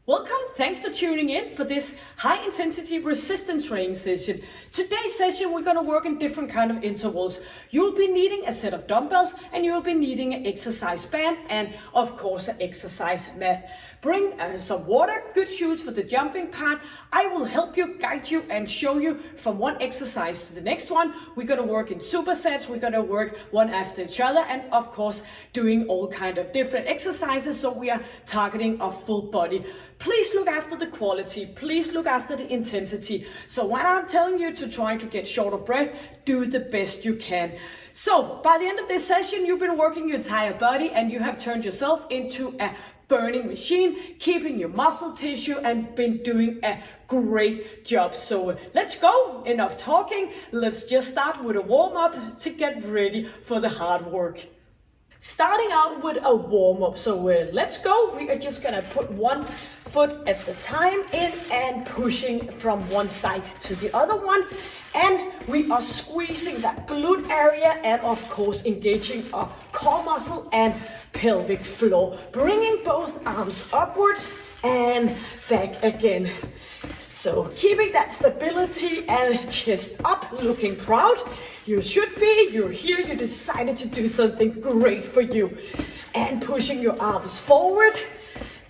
Welcome, thanks for tuning in for this high intensity resistance training session. Today's session we're going to work in different kind of intervals. You'll be needing a set of dumbbells and you'll be needing an exercise band and of course an exercise mat. Bring some water, good shoes for the jumping part. I will help you, guide you and show you from one exercise to the next one. We're going to work in supersets, we're going to work one after each other and of course doing all kind of different exercises, so we are targeting our full body. Please look after the quality, please look after the intensity. So when I'm telling you to try to get short of breath, do the best you can. So by the end of this session, you've been working your entire body and you have turned yourself into a burning machine, keeping your muscle tissue and been doing a great job. So let's go, enough talking. Let's just start with a warm up to get ready for the hard work. Starting out with a warm-up, so let's go. We are just gonna put one foot at a time in and pushing from one side to the other one, and we are squeezing that glute area and of course engaging our core muscle and pelvic floor, bringing both arms upwards and back again. So keeping that stability and chest up, looking proud. You should be, you're here, you decided to do something great for you. And pushing your arms forward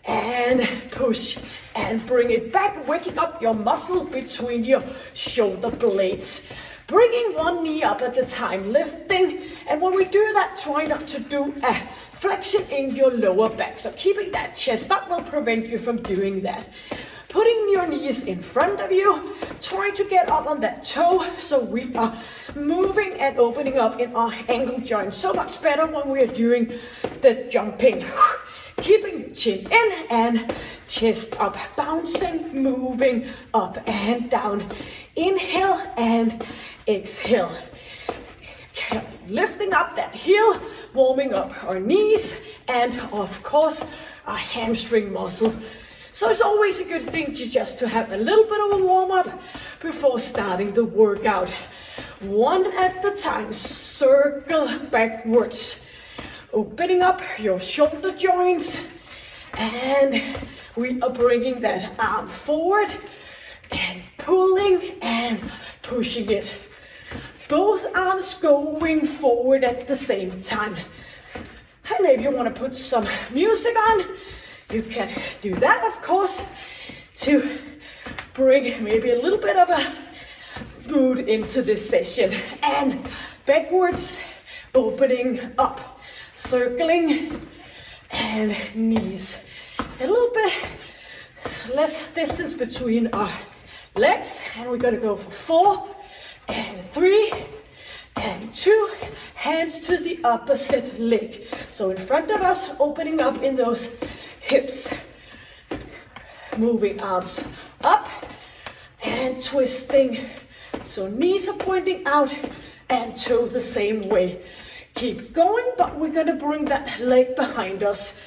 and push and bring it back, waking up your muscle between your shoulder blades. Bringing one knee up at a time, lifting. And when we do that, try not to do a flexion in your lower back. So keeping that chest up will prevent you from doing that. Putting your knees in front of you, try to get up on that toe so we are moving and opening up in our ankle joint. So much better when we are doing the jumping. Keeping your chin in and chest up, bouncing, moving up and down. Inhale and exhale. Lifting up that heel, warming up our knees and of course our hamstring muscle. So it's always a good thing just to have a little bit of a warm-up before starting the workout. One at a time, circle backwards. Opening up your shoulder joints. And we are bringing that arm forward and pulling and pushing it. Both arms going forward at the same time. And maybe you want to put some music on. You can do that, of course, to bring maybe a little bit of a mood into this session. And backwards, opening up, circling, and knees. A little bit less distance between our legs. And we're gonna go for 4 and 3 and 2, hands to the opposite leg. So in front of us, opening up in those hips. Moving arms up and twisting. So knees are pointing out and toe the same way. Keep going, but we're gonna bring that leg behind us.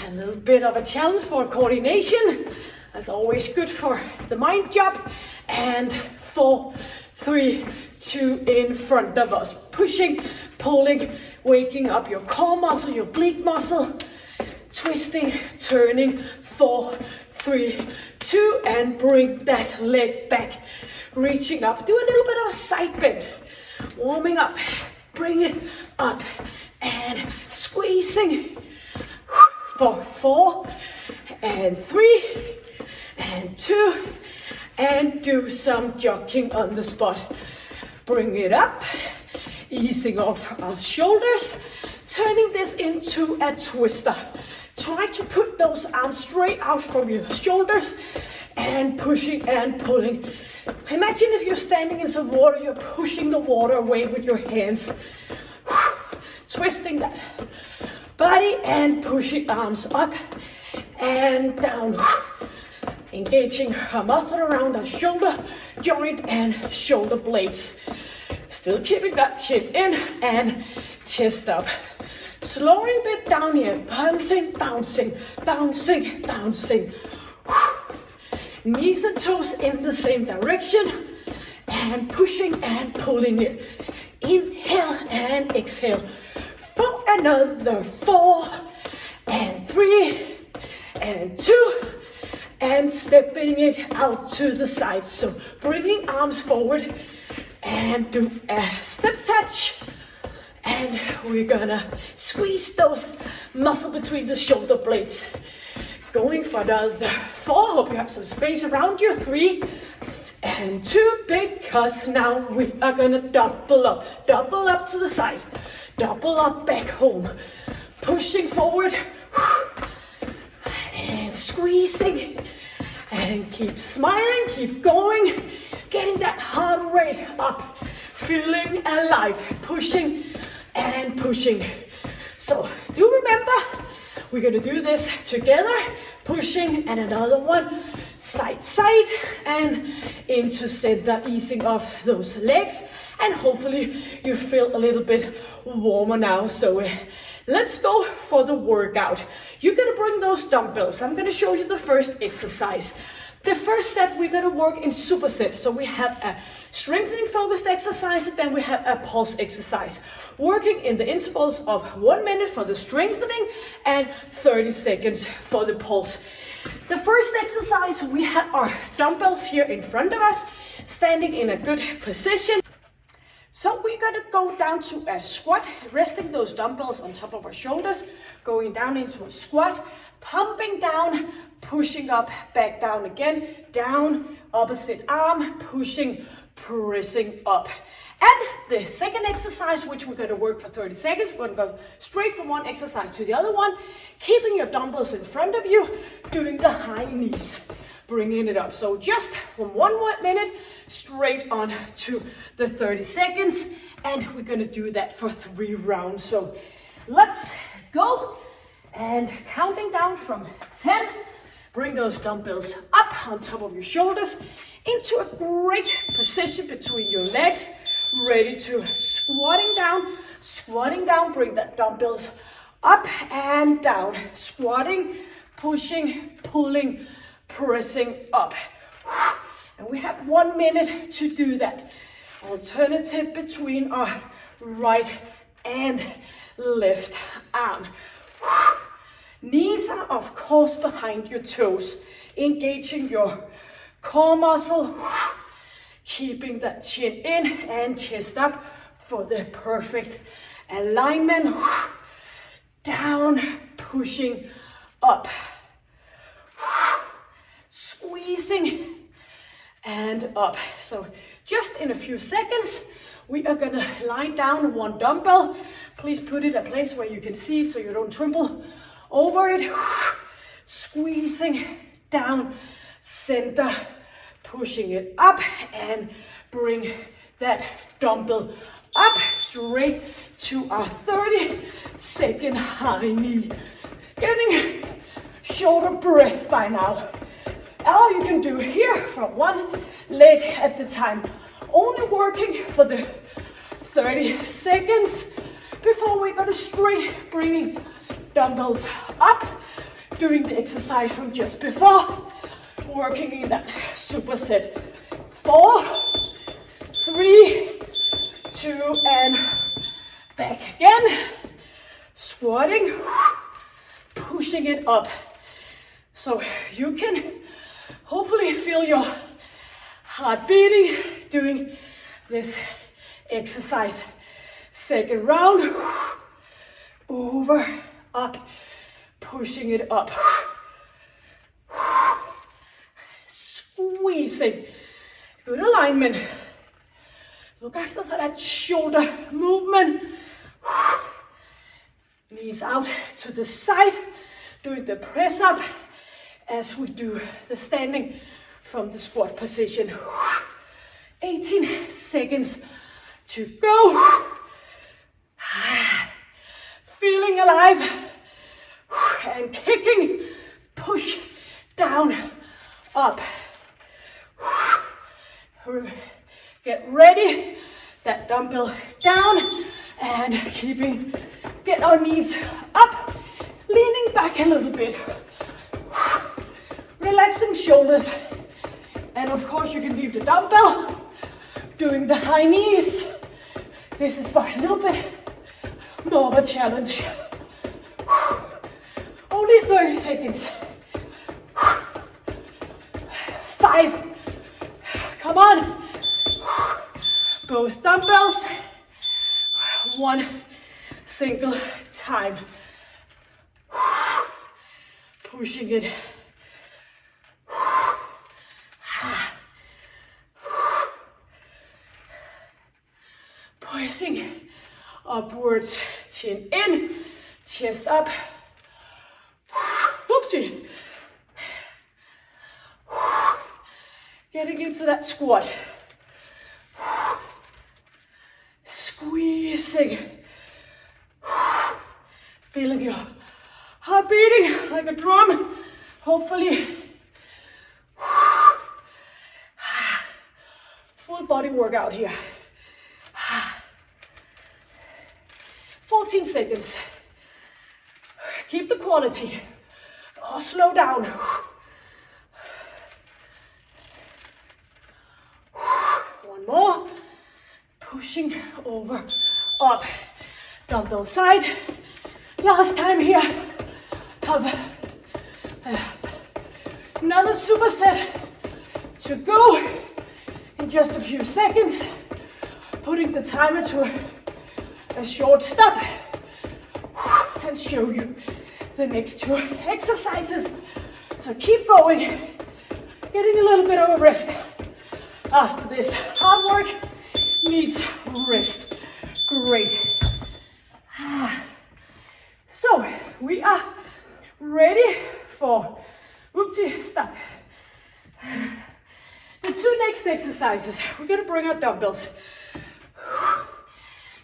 A little bit of a challenge for coordination. That's always good for the mind job. And 4, 3, 2 in front of us. Pushing, pulling, waking up your core muscle, your oblique muscle. Twisting, turning, 4, 3, 2, and bring that leg back. Reaching up, do a little bit of a side bend. Warming up, bring it up, and squeezing. For 4, and 3, and 2, and do some jogging on the spot. Bring it up, easing off our shoulders, turning this into a twister. Try to put those arms straight out from your shoulders and pushing and pulling. Imagine if you're standing in some water, you're pushing the water away with your hands. Twisting that body and pushing arms up and down. Engaging our muscle around our shoulder joint and shoulder blades. Still keeping that chin in and chest up. Slowing a bit down here, bouncing, bouncing, bouncing, bouncing. Knees and toes in the same direction and pushing and pulling it. Inhale and exhale. For another 4 and 3 and 2, and stepping it out to the side. So bringing arms forward and do a step touch. And we're gonna squeeze those muscles between the shoulder blades. Going for the 4, hope you have some space around you, 3 and 2, because now we are gonna double up to the side, double up back home, pushing forward, and squeezing, and keep smiling, keep going, getting that heart rate up, feeling alive, pushing and pushing. So do remember, we're gonna do this together, pushing, and another one, side, side, and into center, easing off those legs, and hopefully you feel a little bit warmer now. So let's go for the workout. You're gonna bring those dumbbells. I'm gonna show you the first exercise. The first set, we're gonna work in superset. So we have a strengthening focused exercise, and then we have a pulse exercise. Working in the intervals of 1 minute for the strengthening and 30 seconds for the pulse. The first exercise, we have our dumbbells here in front of us, standing in a good position. So we're gonna go down to a squat, resting those dumbbells on top of our shoulders, going down into a squat, pumping down, pushing up, back down again, down, opposite arm, pushing, pressing up. And the second exercise, which we're gonna work for 30 seconds, we're gonna go straight from one exercise to the other one, keeping your dumbbells in front of you, doing the high knees, bringing it up. So just from 1 minute, straight on to the 30 seconds, and we're gonna do that for 3 rounds. So let's go, and counting down from 10, bring those dumbbells up on top of your shoulders, into a great position between your legs, ready to squatting down, bring that dumbbells up and down, squatting, pushing, pulling, pressing up. And we have 1 minute to do that. Alternative between our right and left arm. Knees are of course behind your toes, engaging your core muscle, keeping that chin in and chest up for the perfect alignment. Down, pushing up, squeezing and up. So just in a few seconds, we are gonna lie down one dumbbell. Please put it a place where you can see it so you don't trample over it. Squeezing down, center, pushing it up, and bring that dumbbell up straight to our 30-second high knee. Getting shoulder breath by now. All you can do here from one leg at the time. Only working for the 30 seconds before we go to straight bringing dumbbells up, doing the exercise from just before, working in that superset. 4, 3, 2, and back again. Squatting, pushing it up. So you can hopefully feel your heart beating doing this exercise. Second round, over, up, pushing it up, squeezing, good alignment. Look after that shoulder movement. Knees out to the side, doing the press up as we do the standing from the squat position. 18 seconds to go. Feeling alive and kicking, push down, up. Get ready, that dumbbell down and get our knees up, leaning back a little bit. Relaxing shoulders. And of course you can leave the dumbbell, doing the high knees. This is for a little bit more of a challenge. Only 30 seconds. 5. Come on. Both dumbbells. One single time. Pushing it. Pushing upwards. Chin in, chest up. Whoopsie. Getting into that squat. Squeezing. Feeling your heart beating like a drum. Hopefully. Full body workout here. 14 seconds. Keep the quality. Oh, slow down. One more. Pushing over, up. Dumbbell side. Last time here. Have another superset to go in just a few seconds. Putting the timer to a short stop and show you the next 2 exercises. So keep going, getting a little bit of a rest after this. Hard work needs rest. Great. So we are ready for stop. The 2 next exercises, we're gonna bring our dumbbells.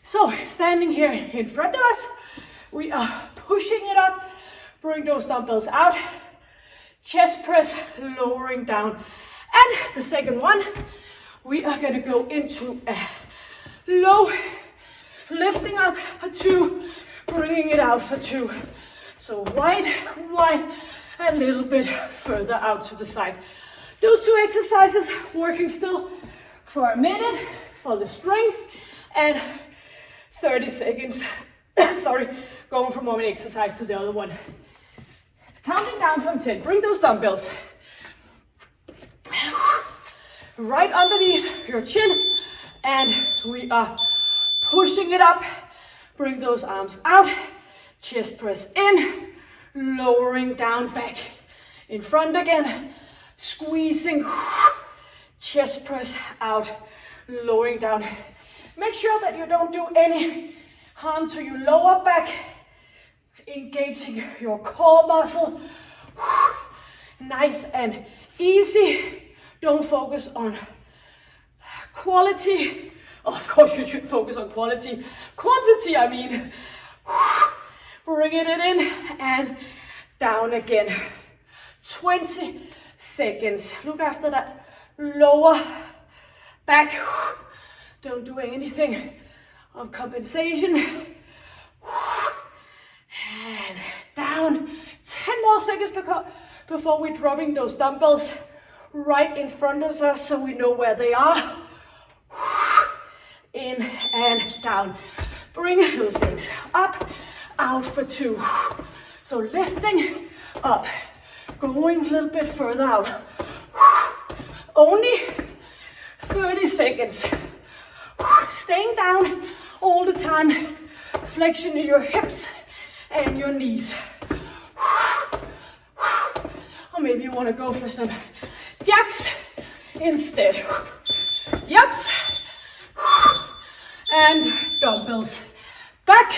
So, standing here in front of us, we are pushing it up, bring those dumbbells out, chest press, lowering down. And the second one, we are gonna go into a low, lifting up for 2, bringing it out for 2. So wide, a little bit further out to the side. Those 2 exercises working still for a minute for the strength and 30 seconds, sorry, going from one exercise to the other one. Counting down from 10, bring those dumbbells right underneath your chin, and we are pushing it up. Bring those arms out, chest press in, lowering down, back in front again, squeezing, chest press out, lowering down. Make sure that you don't do any harm to your lower back, engaging your core muscle. Nice and easy. Don't focus on quality. Oh, of course you should focus on quality. Quantity, I mean. Bringing it in and down again. 20 seconds. Look after that lower back. Don't do anything of compensation. And down. 10 more seconds before we're dropping those dumbbells right in front of us so we know where they are. In and down. Bring those legs up, out for 2. So lifting up, going a little bit further out. Only 30 seconds. Staying down all the time. Flexion in your hips and your knees. Or maybe you want to go for some jacks instead. Yups. And dumbbells. Back.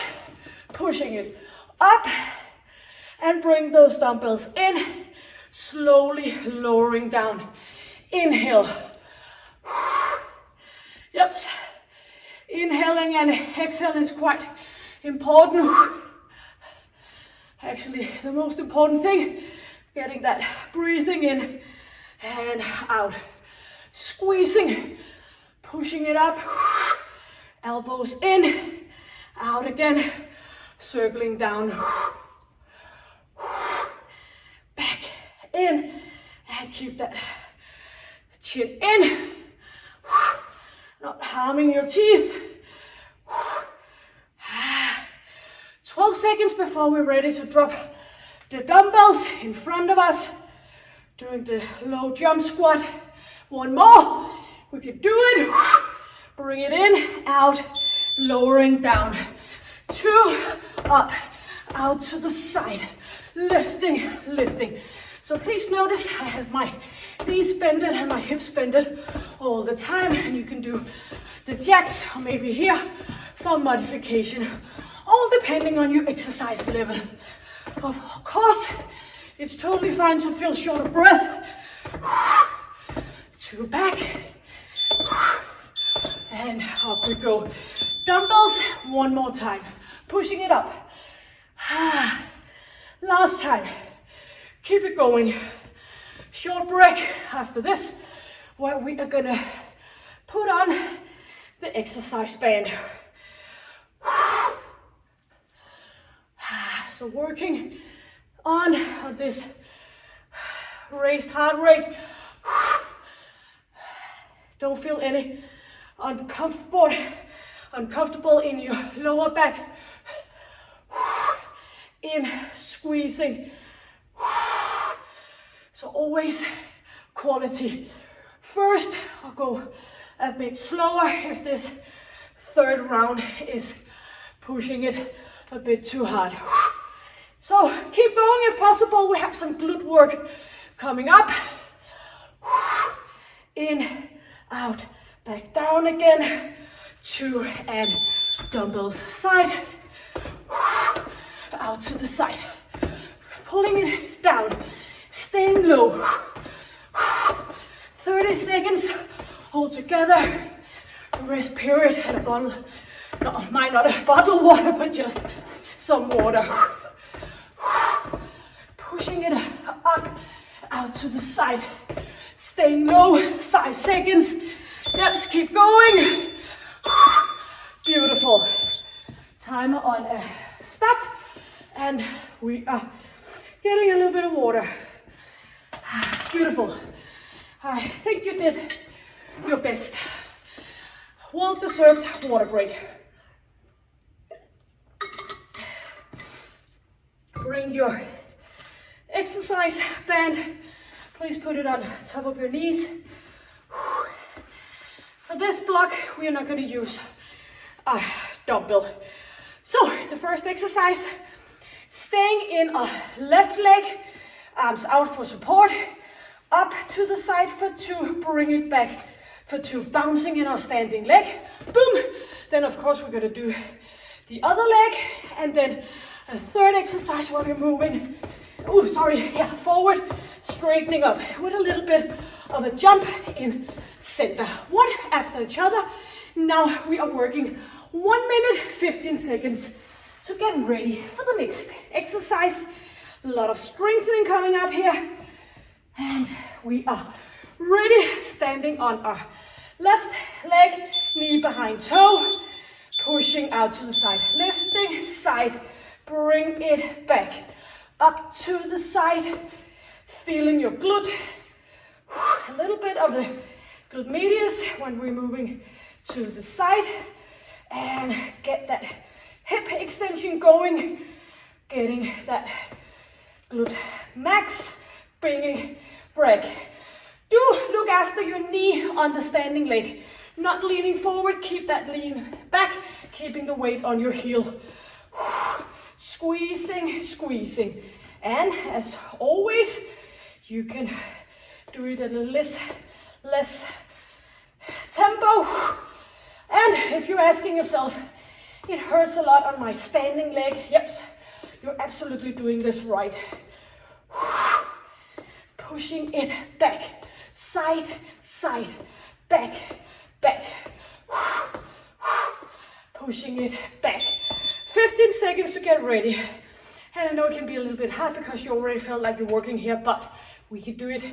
Pushing it up. And bring those dumbbells in. Slowly lowering down. Inhale. Yups. Inhaling and exhaling is quite important. Actually, the most important thing, getting that breathing in and out. Squeezing, pushing it up, elbows in, out again, circling down, back in, and keep that chin in, not harming your teeth. 12 seconds before we're ready to drop the dumbbells in front of us. Doing the low jump squat. One more. We can do it. Bring it in, out, lowering down. 2, up, out to the side. Lifting, lifting. So please notice I have my knees bended and my hips bended all the time. And you can do the jacks or maybe here for modification. All depending on your exercise level. Of course, it's totally fine to feel short of breath. 2 back. And up we go. Dumbbells, one more time. Pushing it up. Last time. Keep it going. Short break after this, where we are gonna put on the exercise band. So working on this raised heart rate. Don't feel any uncomfortable in your lower back. In squeezing. So always quality. First, I'll go a bit slower if this third round is pushing it a bit too hard. So keep going if possible. We have some glute work coming up. In, out, back down again. 2 and dumbbells side. Out to the side. Pulling it down. Staying low. 30 seconds all together. Rest period and a bottle. No, might not a bottle of water, but just some water. Pushing it up, out to the side. Staying low, 5 seconds. Yep, just keep going. Beautiful. Timer on a stop. And we are getting a little bit of water. Beautiful. I think you did your best. Well-deserved water break. Bring your exercise band. Please put it on top of your knees. For this block, we are not going to use a dumbbell. So, the first exercise, staying in a left leg, arms out for support, up to the side for 2, bring it back for 2, bouncing in our standing leg, boom. Then of course we're gonna do the other leg, and then a third exercise where we're moving, forward, straightening up with a little bit of a jump in center, one after each other. Now we are working 1 minute, 15 seconds to get ready for the next exercise. A lot of strengthening coming up here. And we are ready, standing on our left leg, knee behind toe, pushing out to the side, lifting, side, bring it back, up to the side, feeling your glute, a little bit of the glute medius when we're moving to the side, and get that hip extension going, getting that glute max, bringing break. Do look after your knee on the standing leg, not leaning forward, keep that lean back, keeping the weight on your heel. Squeezing, squeezing. And as always, you can do it at a less tempo. And if you're asking yourself, it hurts a lot on my standing leg, yes, you're absolutely doing this right. Pushing it back, side, side, back, back. Pushing it back. 15 seconds to get ready. And I know it can be a little bit hard because you already felt like you're working here, but we can do it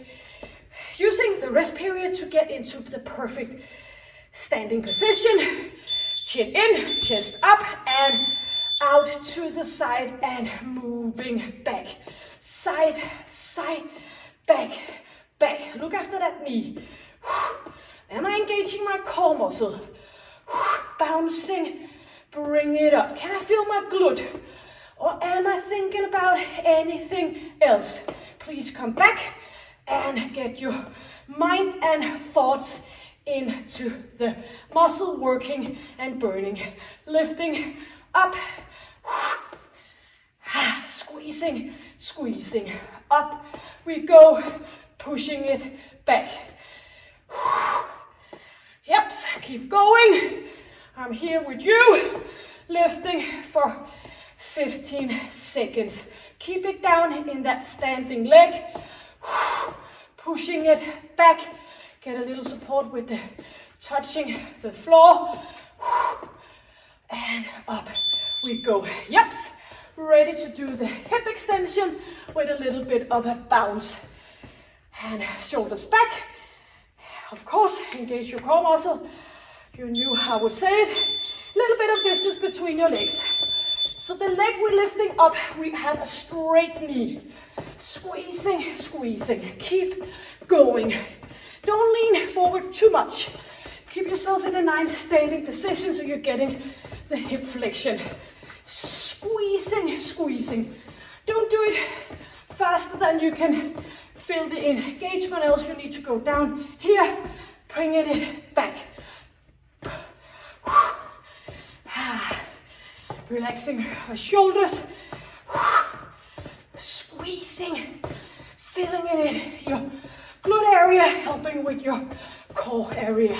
using the rest period to get into the perfect standing position. Chin in, chest up, and out to the side and moving back. Side, side, back, back. Look after that knee. Am I engaging my core muscle? Bouncing, bring it up. Can I feel my glute? Or am I thinking about anything else? Please come back and get your mind and thoughts into the muscle working and burning. Lifting up, squeezing, squeezing, up we go, pushing it back. Yep, keep going. I'm here with you, lifting for 15 seconds. Keep it down in that standing leg, pushing it back. Get a little support with the touching the floor, and up we go. Yep, ready to do the hip extension with a little bit of a bounce. And shoulders back. Of course, engage your core muscle. You knew how I would say it. A little bit of distance between your legs. So the leg we're lifting up, we have a straight knee. Squeezing, squeezing. Keep going. Don't lean forward too much. Keep yourself in a nice standing position so you're getting the hip flexion. Squeezing, squeezing. Don't do it faster than you can feel the engagement, else you need to go down here, bringing it back. Relaxing our shoulders, squeezing, feeling it in your glute area, helping with your core area.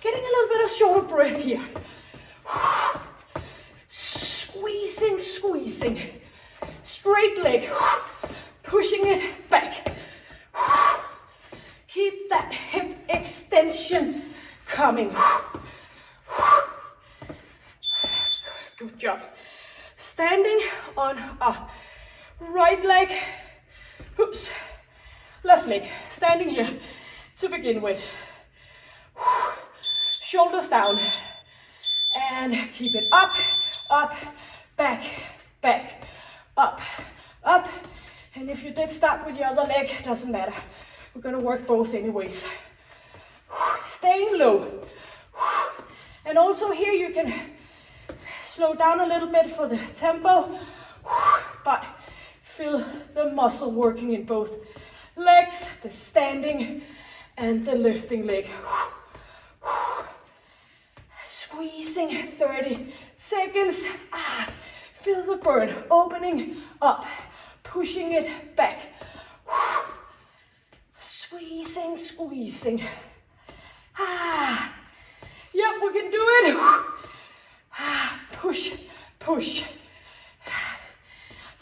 Getting a little bit of shorter breath here. Squeezing, squeezing, straight leg. Pushing it back. Keep that hip extension coming. Good job. Standing on a right leg. Oops. Left leg. Standing here to begin with. Shoulders down. And keep it up, up, back, back, up, up. And if you did start with the other leg, doesn't matter. We're gonna work both anyways. Staying low. And also here you can slow down a little bit for the tempo, but feel the muscle working in both legs, the standing and the lifting leg. Squeezing 30 seconds. Feel the burn, opening up. Pushing it back. Squeezing, squeezing. Yep, we can do it. Push, push.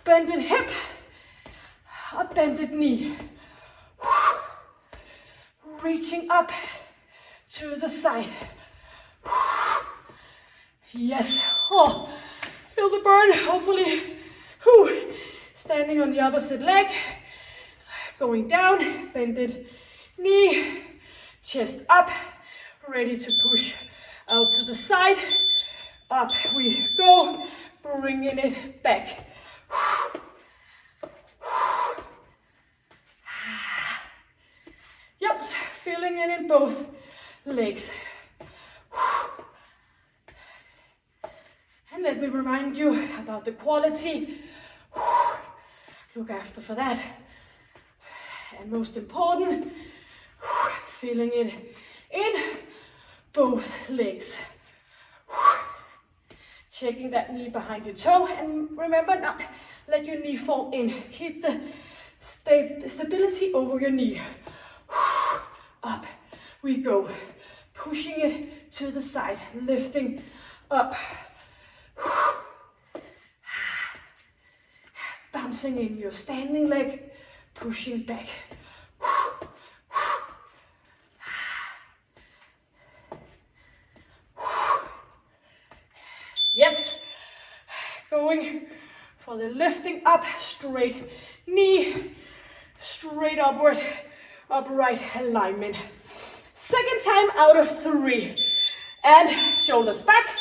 Bended hip, a bended knee. Reaching up to the side. Yes. Oh, feel the burn, hopefully. Standing on the opposite leg, going down, bended knee, chest up, ready to push out to the side. Up we go, bringing it back. Yep, feeling it in both legs. And let me remind you about the quality. Look after for that. And most important, feeling it in both legs. Checking that knee behind your toe, and remember, not let your knee fall in. Keep the stability over your knee. Up we go. Pushing it to the side, lifting up. Bouncing in your standing leg, pushing back. Yes, going for the lifting up, straight knee, straight upward, upright alignment. Second time out of 3. And shoulders back,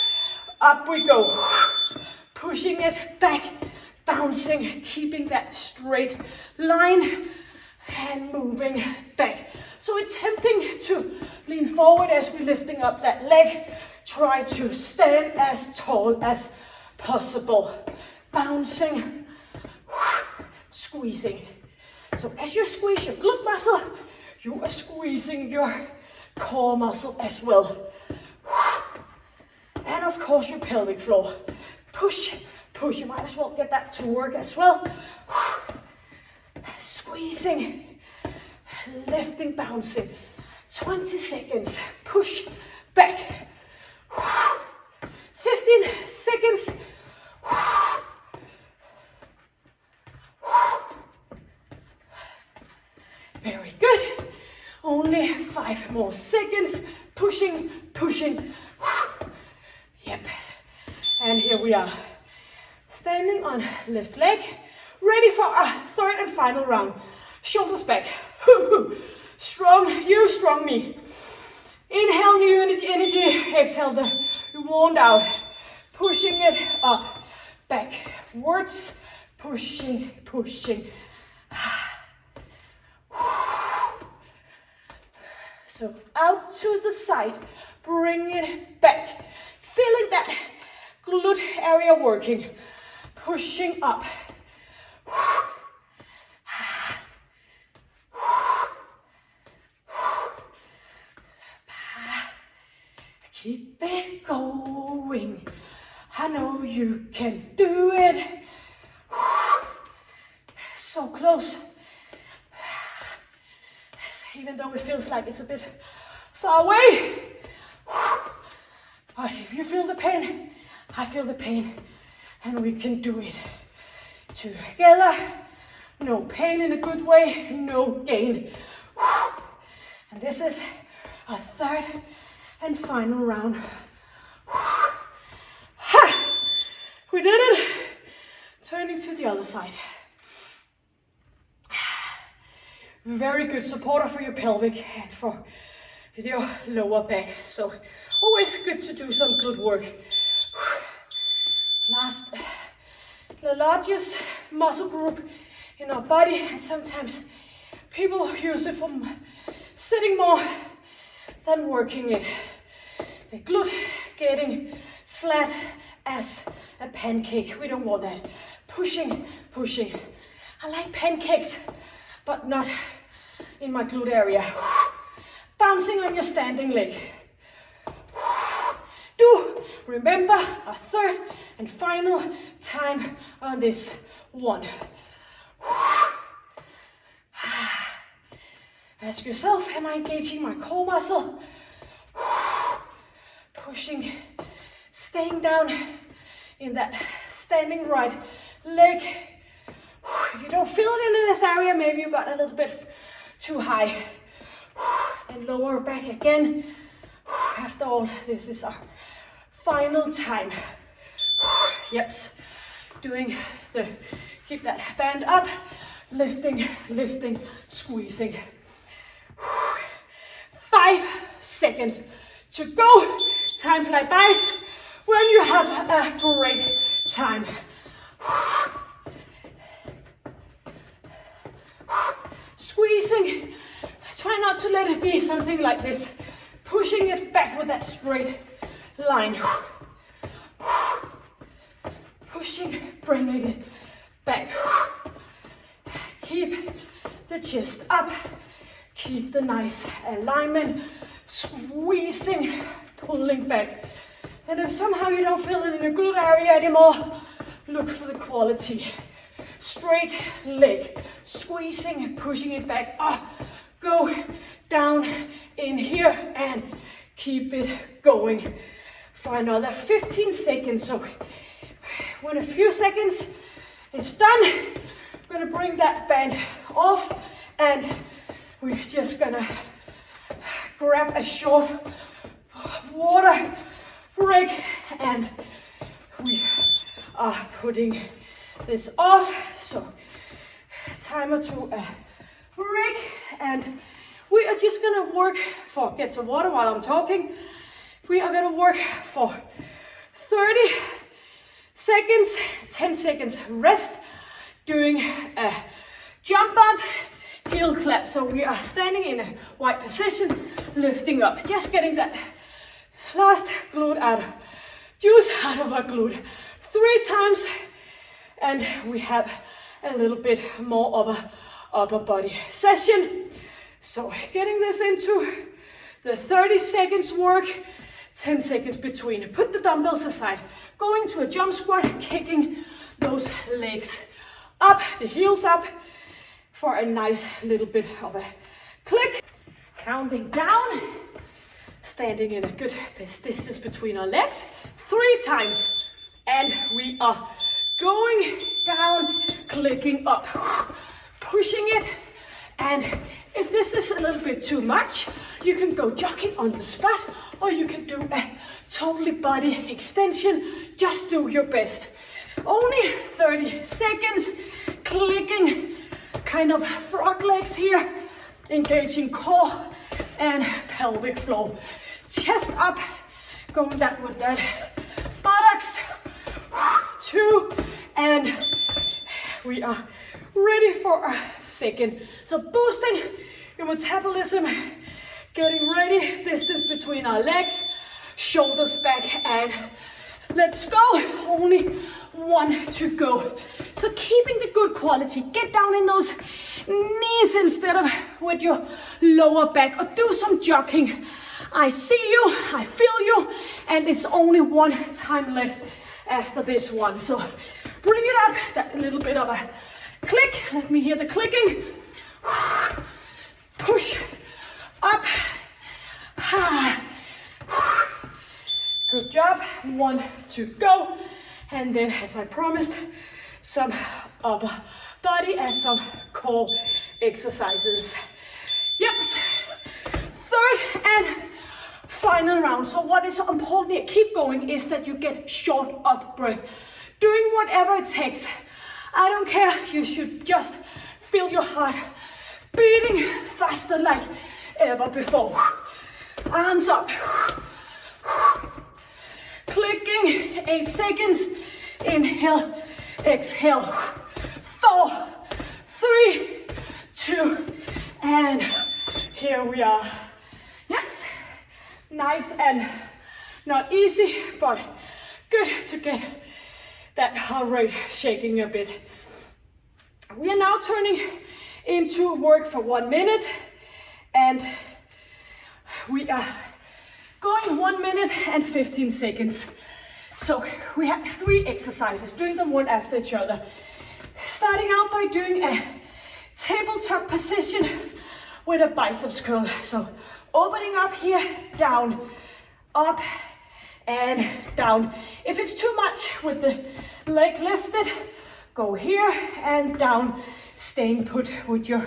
up we go. Pushing it back, bouncing, keeping that straight line and moving back. So it's tempting to lean forward as we're lifting up that leg. Try to stand as tall as possible. Bouncing, squeezing. So So as you squeeze your glute muscle, you are squeezing your core muscle as well. And of course your pelvic floor. Push, push. You might as well get that to work as well. Squeezing, lifting, bouncing. 20 seconds. Push, back. 15 seconds. Very good. Only 5 more seconds. Pushing, pushing. Yep. And here we are. Standing on left leg. Ready for our third and final round. Shoulders back. Strong you, strong me. Inhale new energy. Exhale the worn out. Pushing it up. Backwards. Pushing, pushing. So out to the side, bring it back. Feeling that glute area working. Pushing up. Keep it going. I know you can do it. So close. Even though it feels like it's a bit far away. But if you feel the pain, I feel the pain. And we can do it together. No pain in a good way, no gain. And this is our third and final round. We did it. Turning to the other side. Very good supporter for your pelvic and for your lower back. So always good to do some glute work. The largest muscle group in our body, and sometimes people use it for sitting more than working it. The glute getting flat as a pancake. We don't want that. Pushing, pushing. I like pancakes, but not in my glute area. Bouncing on your standing leg. Do remember our third and final time on this one. Ask yourself, am I engaging my core muscle? Pushing, staying down in that standing right leg. If you don't feel it in this area, maybe you got a little bit too high. Then lower back again. After all, this is our final time. Yep, keep that band up, lifting, lifting, squeezing. 5 seconds to go. Time flies by when you have a great time. Squeezing. Try not to let it be something like this. Pushing it back with that straight line. Pushing, bringing it back. Keep the chest up. Keep the nice alignment. Squeezing, pulling back. And if somehow you don't feel it in your glute area anymore, look for the quality. Straight leg, squeezing, pushing it back. Go down in here and keep it going for another 15 seconds. So when a few seconds is done, we're gonna bring that band off and we're just gonna grab a short water break and we are putting this off. So timer to a break and we are just gonna work for, get some water while I'm talking. We are gonna work for 30 seconds, 10 seconds rest, doing a jump up, heel clap. So we are standing in a wide position, lifting up, just getting that last glute out, juice out of our glute 3 times. And we have a little bit more of a upper body session. So getting this into the 30 seconds work, 10 seconds between. Put the dumbbells aside, going to a jump squat, kicking those legs up, the heels up, for a nice little bit of a click. Counting down, standing in a good distance between our legs, 3 times. And we are going down, clicking up, pushing it. And if this is a little bit too much, you can go jogging on the spot, or you can do a totally body extension. Just do your best. Only 30 seconds, clicking, kind of frog legs here, engaging core and pelvic floor. Chest up, going that with that. Buttocks, 2, and we are ready for a second. So boosting your metabolism, getting ready, distance between our legs, shoulders back, and let's go. Only 1 to go. So keeping the good quality, get down in those knees instead of with your lower back, or do some jogging. I see you, I feel you, and it's only 1 time left after this one. So bring it up, that little bit of a click. Let me hear the clicking. Push up. Good job. 1 to go. And then, as I promised, some upper body and some core exercises. Yes. Third and final round. So what is important here, keep going, is that you get short of breath. Doing whatever it takes. I don't care, you should just feel your heart beating faster like ever before. Arms up. Clicking, 8 seconds. Inhale, exhale. 4, 3, 2, and here we are. Yes, nice and not easy, but good to get that heart rate shaking a bit. We are now turning into work for 1 minute, and we are going 1 minute and 15 seconds. So we have 3 exercises, doing them one after each other. Starting out by doing a tabletop position with a biceps curl. So opening up here, down, up, and down. If it's too much with the leg lifted, go here and down, staying put with your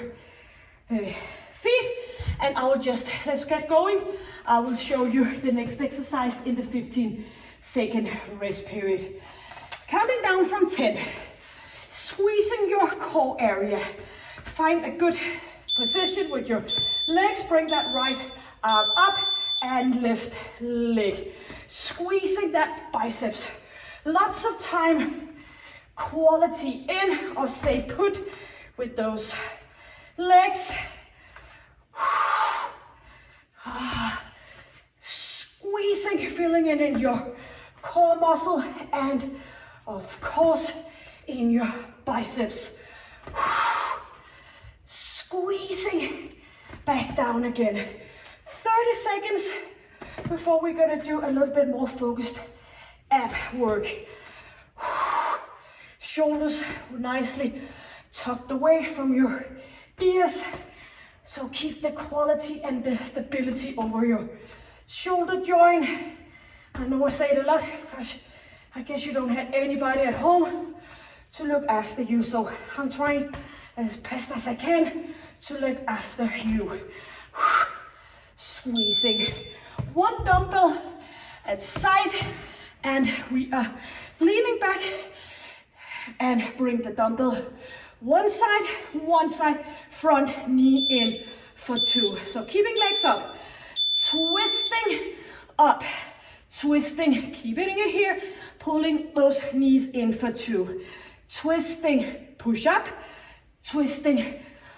feet. And I will just, let's get going. I will show you the next exercise in the 15-second rest period. Counting down from 10, squeezing your core area. Find a good position with your legs, bring that right arm up and lift leg. Squeezing that biceps. Lots of time, quality in, or stay put with those legs. Squeezing, feeling it in your core muscle and of course in your biceps. Squeezing back down again. 30 seconds before we're gonna do a little bit more focused ab work. Shoulders nicely tucked away from your ears. So keep the quality and the stability over your shoulder joint. I know I say it a lot, but I guess you don't have anybody at home to look after you. So I'm trying as best as I can to look after you. Squeezing. 1 dumbbell at side, and we are leaning back and bring the dumbbell one side, front knee in for 2. So keeping legs up, twisting up, twisting, keeping it here, pulling those knees in for 2. Twisting, push up, twisting,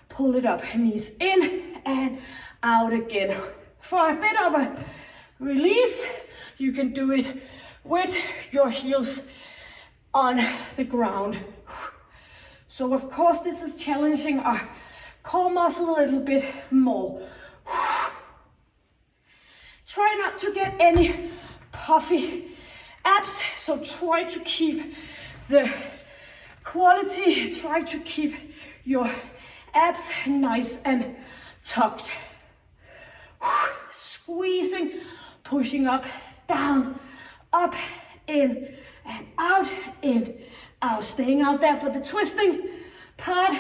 pull it up, knees in and out again. For a bit of a release, you can do it with your heels on the ground. So of course this is challenging our core muscle a little bit more. Try not to get any puffy abs, so try to keep the quality, try to keep your abs nice and tucked. Squeezing, pushing up, down, up, in, and out, in, out. Staying out there for the twisting part.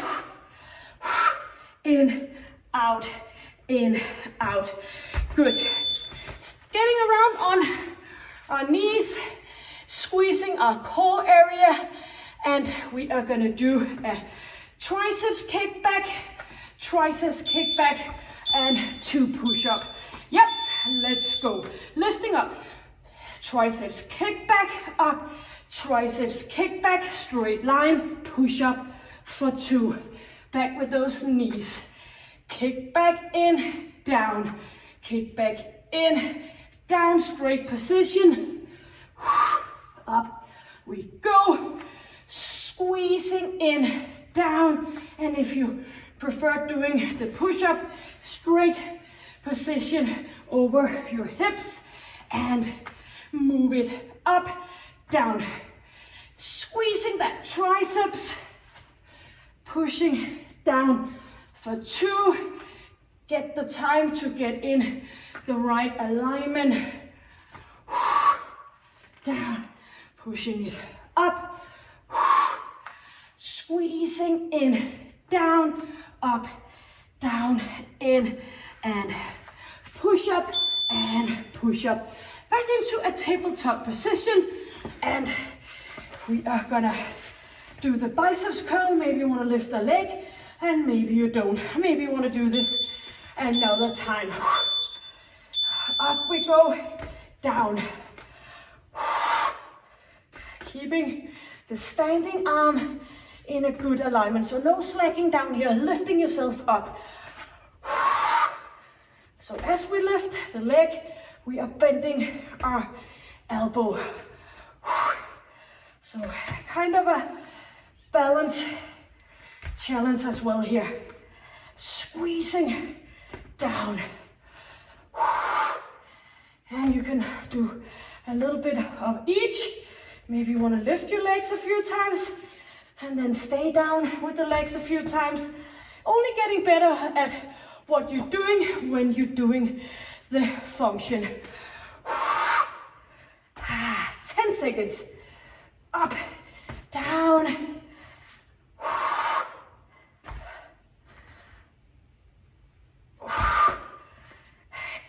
In, out, good. Getting around on our knees, squeezing our core area, and we are gonna do a triceps kickback, and 2 push-up. Yep, let's go. Lifting up, triceps kickback, up, triceps kickback, straight line, push-up for 2. Back with those knees. Kick back in, down. Kick back in, down, straight position. Up we go. Squeezing in, down. And if you prefer doing the push-up, straight position over your hips. And move it up, down. Squeezing that triceps. Pushing down for 2. Get the time to get in the right alignment. Down, pushing it up. Squeezing in, down, up, down, in, and push up, and push up. Back into a tabletop position, and we are gonna do the biceps curl. Maybe you want to lift the leg, and maybe you don't. Maybe you want to do this another time. Up we go, down. Keeping the standing arm in a good alignment. So no slacking down here, lifting yourself up. So as we lift the leg, we are bending our elbow. So kind of a balance challenge as well here. Squeezing down. And you can do a little bit of each. Maybe you want to lift your legs a few times and then stay down with the legs a few times. Only getting better at what you're doing when you're doing the function. 10 seconds. Up, down.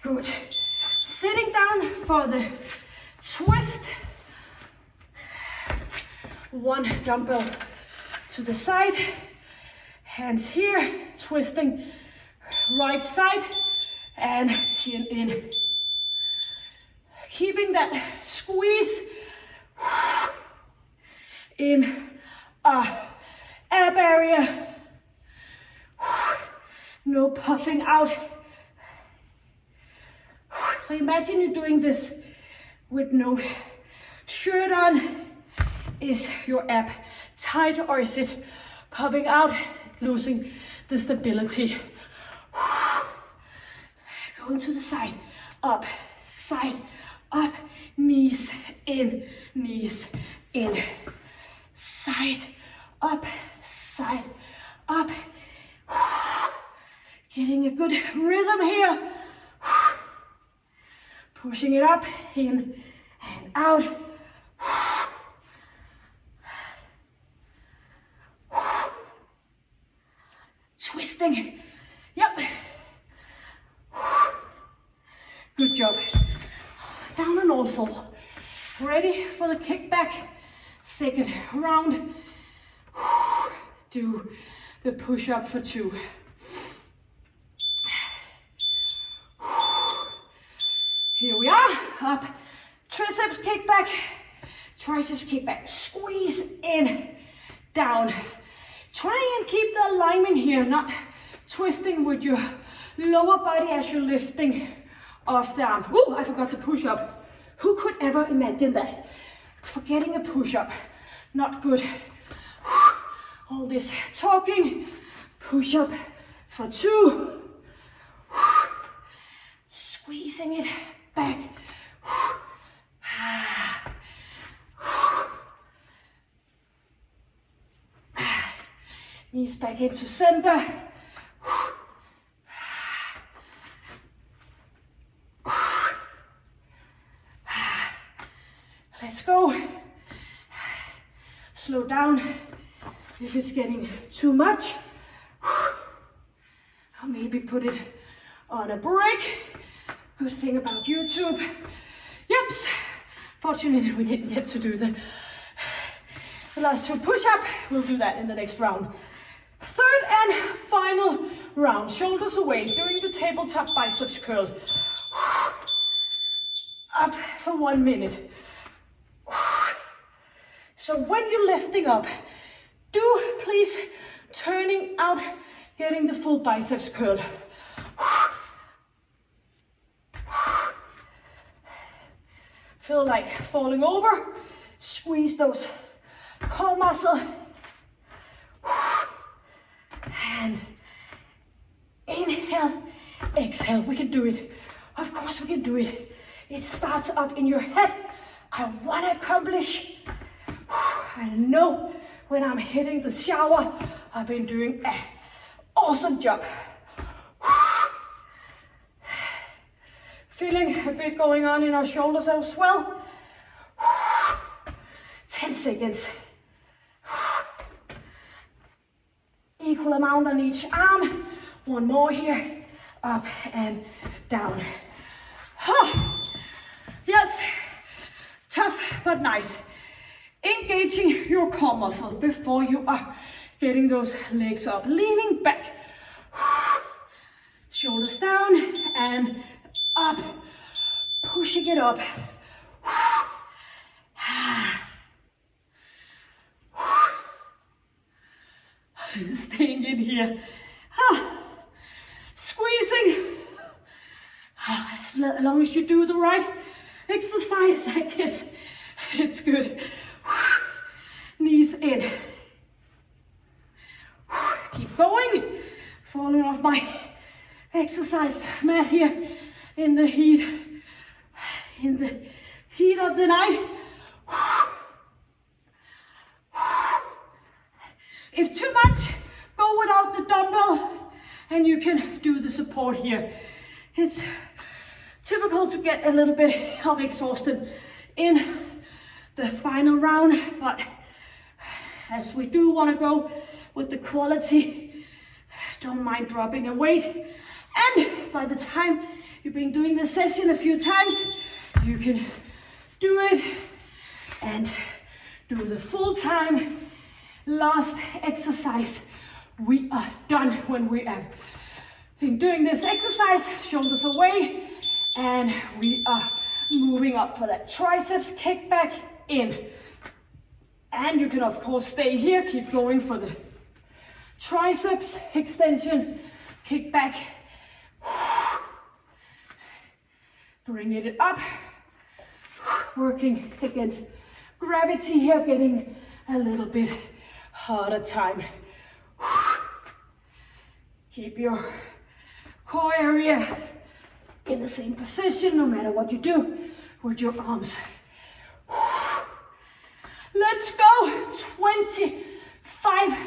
Good. Sitting down for the twist. 1 dumbbell to the side. Hands here, twisting right side and chin in. Keeping that squeeze in our ab area. No puffing out. So imagine you're doing this with no shirt on. Is your ab tight or is it popping out, losing the stability? Going to the side, up, knees in, side, up. Getting a good rhythm here. Pushing it up, in and out. Twisting. Yep. Good job. Down on all 4. Ready for the kickback. Second round. Do the push-up for 2. Here we are. Up. Triceps kickback. Triceps kickback. Squeeze in. Down. Try and keep the alignment here, not twisting with your lower body as you're lifting off the arm. Ooh, I forgot the push-up. Who could ever imagine that? Forgetting a push-up. Not good. All this talking. Push-up for 2. Squeezing it back. Knees back into center. Let's go. Slow down if it's getting too much. Or maybe put it on a break. Good thing about YouTube. Yep. Fortunately, we didn't get to do the last 2 push-up. We'll do that in the next round. Third and final round. Shoulders away, doing the tabletop biceps curl. Up for 1 minute. So when you're lifting up, do please turning out, getting the full biceps curl. Feel like falling over, squeeze those core muscle. And inhale, exhale. We can do it. Of course we can do it. It starts up in your head. I want to accomplish. I know when I'm hitting the shower, I've been doing an awesome job. Feeling a bit going on in our shoulders as well. 10 seconds. Equal amount on each arm. 1 more here. Up and down. Yes, tough but nice. Engaging your core muscle before you are getting those legs up. Leaning back. Shoulders down and up. Pushing it up. Staying in here. Squeezing. As long as you do the right exercise, I guess it's good. Knees in. Keep going. Falling off my exercise mat here in the heat of the night. If too much, go without the dumbbell and you can do the support here. It's typical to get a little bit of exhausted in the final round, but as we do want to go with the quality, don't mind dropping a weight. And by the time you've been doing this session a few times, you can do it and do the full time. Last exercise. We are done when we have been doing this exercise. Shoulders away, and we are moving up for that triceps kick back in. And you can of course stay here, keep going for the triceps extension, kick back. Bring it up, working against gravity here, getting a little bit harder time. Keep your core area in the same position no matter what you do with your arms. Let's go. 25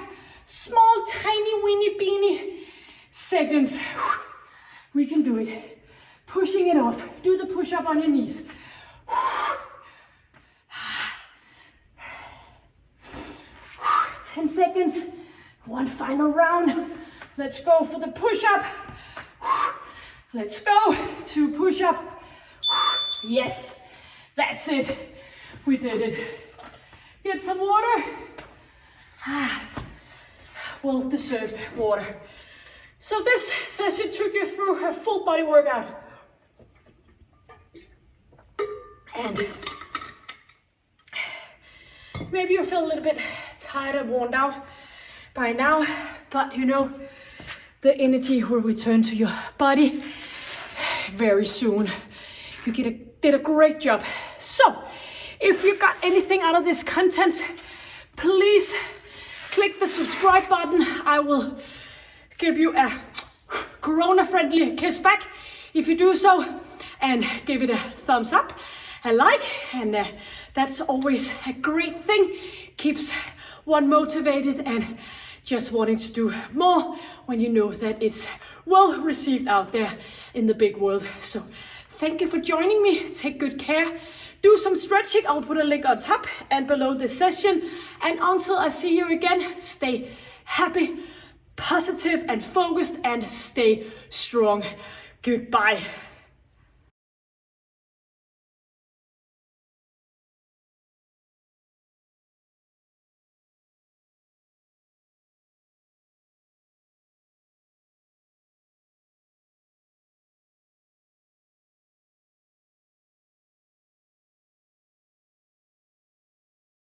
small, tiny, weeny, beanie seconds. We can do it. Pushing it off. Do the push-up on your knees. 10 seconds. 1 final round. Let's go for the push-up. Let's go. 2 push-up. Yes, that's it. We did it. Get some water. Well-deserved water. So this session took you through a full body workout. And maybe you feel a little bit tired and worn out by now, but you know, the energy will return to your body very soon. You did a great job. So, if you got anything out of this content, please click the subscribe button. I will give you a corona-friendly kiss back if you do so, and give it a thumbs up, a like, and that's always a great thing. Keeps one motivated and just wanting to do more when you know that it's well received out there in the big world. So thank you for joining me. Take good care. Do some stretching. I'll put a link on top and below this session. And until I see you again, stay happy, positive and focused, and stay strong. Goodbye.